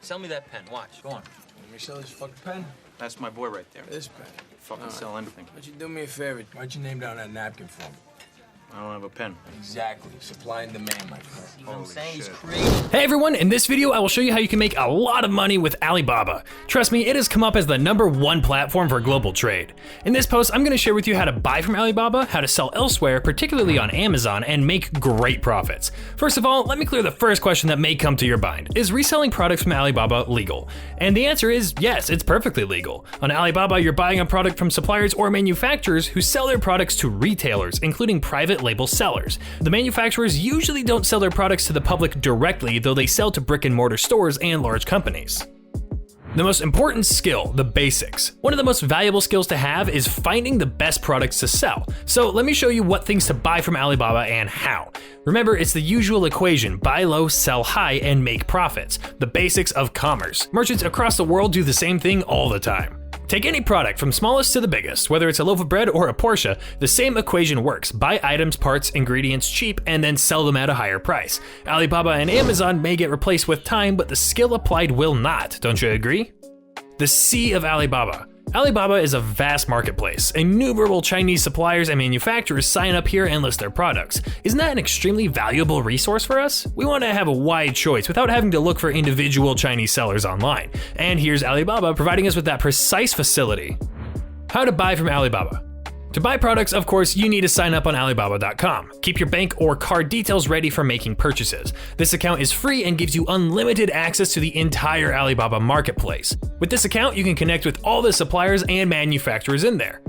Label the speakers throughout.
Speaker 1: Sell me that pen. Watch. Go on.
Speaker 2: Let me sell this fucking pen.
Speaker 1: That's my boy right there.
Speaker 2: This pen.
Speaker 1: Fucking sell anything.
Speaker 2: Why don't you do me a favor? Write your name down on that napkin for me?
Speaker 1: I don't have a pen.
Speaker 2: Exactly. Supply and demand, my friend.
Speaker 1: You know what I'm saying? He's
Speaker 3: Hey everyone, in this video I will show you how you can make a lot of money with Alibaba. Trust me, it has come up as the #1 platform for global trade. In this post, I'm going to share with you how to buy from Alibaba, how to sell elsewhere, particularly on Amazon, and make great profits. First of all, let me clear the first question that may come to your mind. Is reselling products from Alibaba legal? And the answer is yes, it's perfectly legal. On Alibaba, you're buying a product from suppliers or manufacturers who sell their products to retailers, including private label sellers. The manufacturers usually don't sell their products to the public directly, though they sell to brick and mortar stores and large companies. The most important skill, the basics. One of the most valuable skills to have is finding the best products to sell. So let me show you what things to buy from Alibaba and how. Remember, it's the usual equation: buy low, sell high, and make profits. The basics of commerce. Merchants across the world do the same thing all the time. Take any product from smallest to the biggest, whether it's a loaf of bread or a Porsche, the same equation works. Buy items, parts, ingredients cheap, and then sell them at a higher price. Alibaba and Amazon may get replaced with time, but the skill applied will not, don't you agree? The C of Alibaba. Alibaba is a vast marketplace. Innumerable Chinese suppliers and manufacturers sign up here and list their products. Isn't that an extremely valuable resource for us? We want to have a wide choice without having to look for individual Chinese sellers online. And here's Alibaba providing us with that precise facility. How to buy from Alibaba. To buy products, of course, you need to sign up on Alibaba.com. Keep your bank or card details ready for making purchases. This account is free and gives you unlimited access to the entire Alibaba marketplace. With this account, you can connect with all the suppliers and manufacturers in there.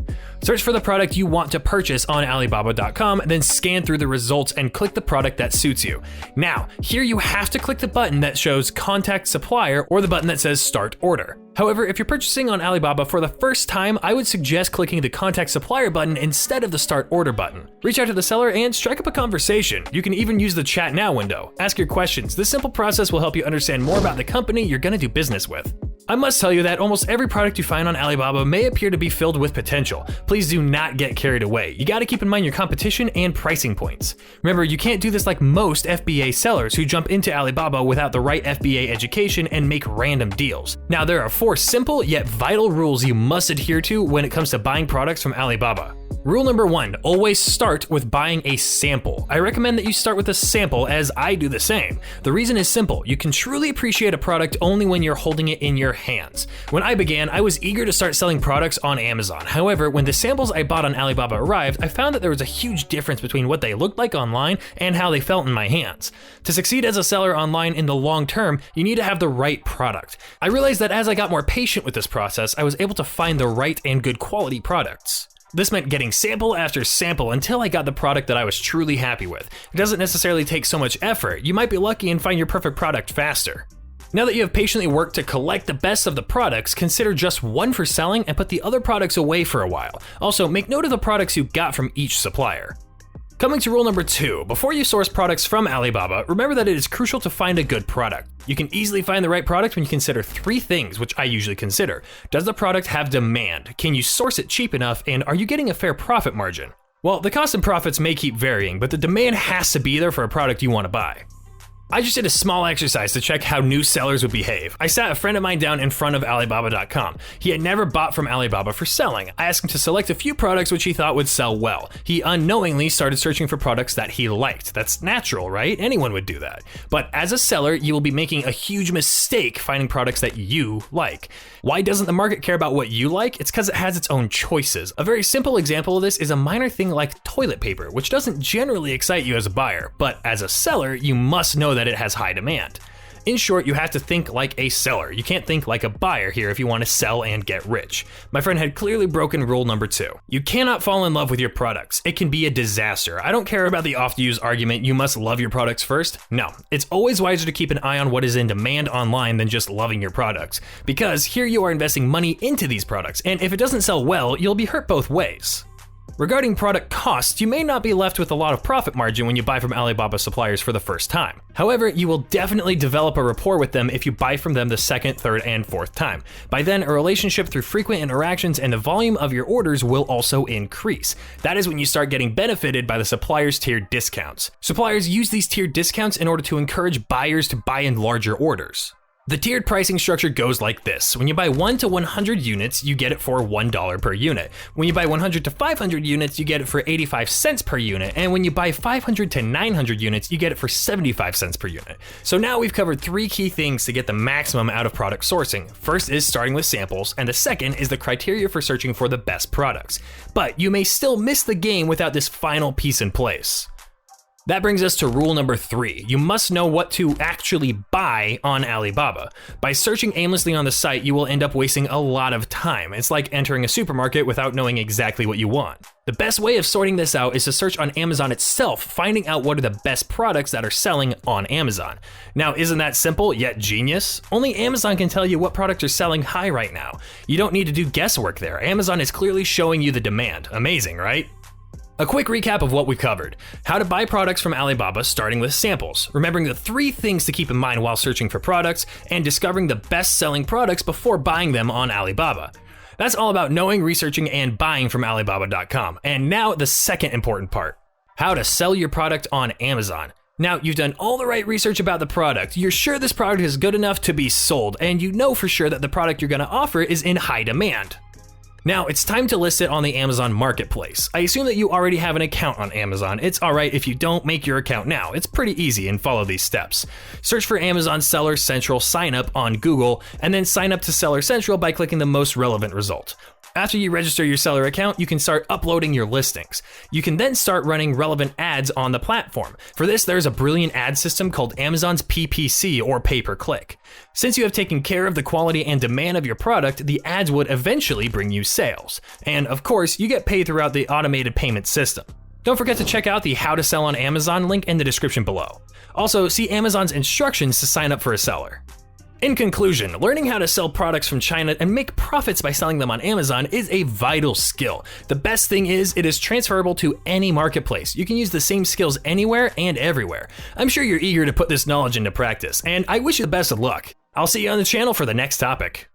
Speaker 3: Search for the product you want to purchase on Alibaba.com, then scan through the results and click the product that suits you. Now, here you have to click the button that shows Contact Supplier or the button that says Start Order. However, if you're purchasing on Alibaba for the first time, I would suggest clicking the Contact Supplier button instead of the Start Order button. Reach out to the seller and strike up a conversation. You can even use the Chat Now window. Ask your questions. This simple process will help you understand more about the company you're going to do business with. I must tell you that almost every product you find on Alibaba may appear to be filled with potential. Please do not get carried away. You gotta keep in mind your competition and pricing points. Remember, you can't do this like most FBA sellers who jump into Alibaba without the right FBA education and make random deals. Now, there are 4 simple yet vital rules you must adhere to when it comes to buying products from Alibaba. Rule number 1, always start with buying a sample. I recommend that you start with a sample, as I do the same. The reason is simple: you can truly appreciate a product only when you're holding it in your hands. When I began, I was eager to start selling products on Amazon. However, when the samples I bought on Alibaba arrived, I found that there was a huge difference between what they looked like online and how they felt in my hands. To succeed as a seller online in the long term, you need to have the right product. I realized that as I got more patient with this process, I was able to find the right and good quality products. This meant getting sample after sample until I got the product that I was truly happy with. It doesn't necessarily take so much effort. You might be lucky and find your perfect product faster. Now that you have patiently worked to collect the best of the products, consider just one for selling and put the other products away for a while. Also, make note of the products you got from each supplier. Coming to rule number 2, before you source products from Alibaba, remember that it is crucial to find a good product. You can easily find the right product when you consider 3 things, which I usually consider. Does the product have demand? Can you source it cheap enough? And are you getting a fair profit margin? Well, the costs and profits may keep varying, but the demand has to be there for a product you want to buy. I just did a small exercise to check how new sellers would behave. I sat a friend of mine down in front of Alibaba.com. He had never bought from Alibaba for selling. I asked him to select a few products which he thought would sell well. He unknowingly started searching for products that he liked. That's natural, right? Anyone would do that. But as a seller, you will be making a huge mistake finding products that you like. Why doesn't the market care about what you like? It's because it has its own choices. A very simple example of this is a minor thing like toilet paper, which doesn't generally excite you as a buyer, but as a seller, you must know that it has high demand. In short, you have to think like a seller. You can't think like a buyer here if you want to sell and get rich. My friend had clearly broken rule number 2. You cannot fall in love with your products. It can be a disaster. I don't care about the oft-used argument, you must love your products first. No, it's always wiser to keep an eye on what is in demand online than just loving your products. Because here you are investing money into these products, and if it doesn't sell well, you'll be hurt both ways. Regarding product costs, you may not be left with a lot of profit margin when you buy from Alibaba suppliers for the first time. However, you will definitely develop a rapport with them if you buy from them the 2nd, 3rd, and 4th time. By then, a relationship through frequent interactions and the volume of your orders will also increase. That is when you start getting benefited by the supplier's tiered discounts. Suppliers use these tiered discounts in order to encourage buyers to buy in larger orders. The tiered pricing structure goes like this. When you buy 1 to 100 units, you get it for $1 per unit. When you buy 100 to 500 units, you get it for 85 cents per unit. And when you buy 500 to 900 units, you get it for 75 cents per unit. So now we've covered 3 key things to get the maximum out of product sourcing. First is starting with samples, and the second is the criteria for searching for the best products. But you may still miss the game without this final piece in place. That brings us to rule number 3. You must know what to actually buy on Alibaba. By searching aimlessly on the site, you will end up wasting a lot of time. It's like entering a supermarket without knowing exactly what you want. The best way of sorting this out is to search on Amazon itself, finding out what are the best products that are selling on Amazon. Now, isn't that simple yet genius? Only Amazon can tell you what products are selling high right now. You don't need to do guesswork there. Amazon is clearly showing you the demand. Amazing, right? A quick recap of what we covered. How to buy products from Alibaba, starting with samples, remembering the 3 things to keep in mind while searching for products, and discovering the best-selling products before buying them on Alibaba. That's all about knowing, researching, and buying from Alibaba.com. And now the second important part, how to sell your product on Amazon. Now, you've done all the right research about the product, you're sure this product is good enough to be sold, and you know for sure that the product you're gonna offer is in high demand. Now, it's time to list it on the Amazon Marketplace. I assume that you already have an account on Amazon. It's alright if you don't make your account now. It's pretty easy and follow these steps. Search for Amazon Seller Central sign up on Google, and then sign up to Seller Central by clicking the most relevant result. After you register your seller account, you can start uploading your listings. You can then start running relevant ads on the platform. For this, there's a brilliant ad system called Amazon's PPC, or pay-per-click. Since you have taken care of the quality and demand of your product, the ads would eventually bring you sales. And of course, you get paid throughout the automated payment system. Don't forget to check out the How to Sell on Amazon link in the description below. Also, see Amazon's instructions to sign up for a seller. In conclusion, learning how to sell products from China and make profits by selling them on Amazon is a vital skill. The best thing is, it is transferable to any marketplace. You can use the same skills anywhere and everywhere. I'm sure you're eager to put this knowledge into practice, and I wish you the best of luck. I'll see you on the channel for the next topic.